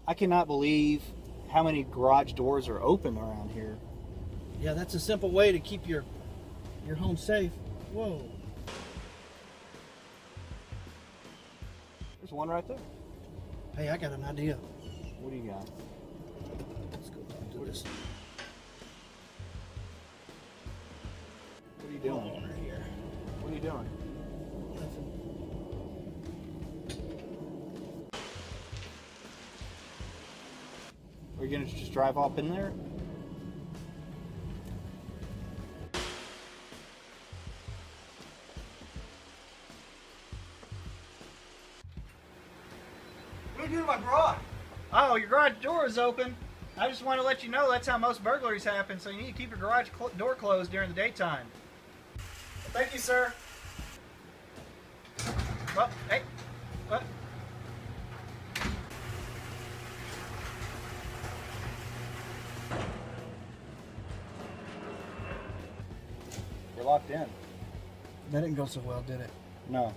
I cannot believe how many garage doors are open around here. Yeah, that's a simple way to keep your home safe. Whoa. There's one right there. Hey, I got an idea. What do you got? Let's go talk to this What are you doing? owner here. What are you doing? Nothing. Are you gonna just drive off in there? What are you doing to my garage? Oh, your garage door is open. I just want to let you know that's how most burglaries happen, so you need to keep your garage door closed during the daytime. Thank you, sir. Well, hey, what? You're locked in. That didn't go so well, did it? No.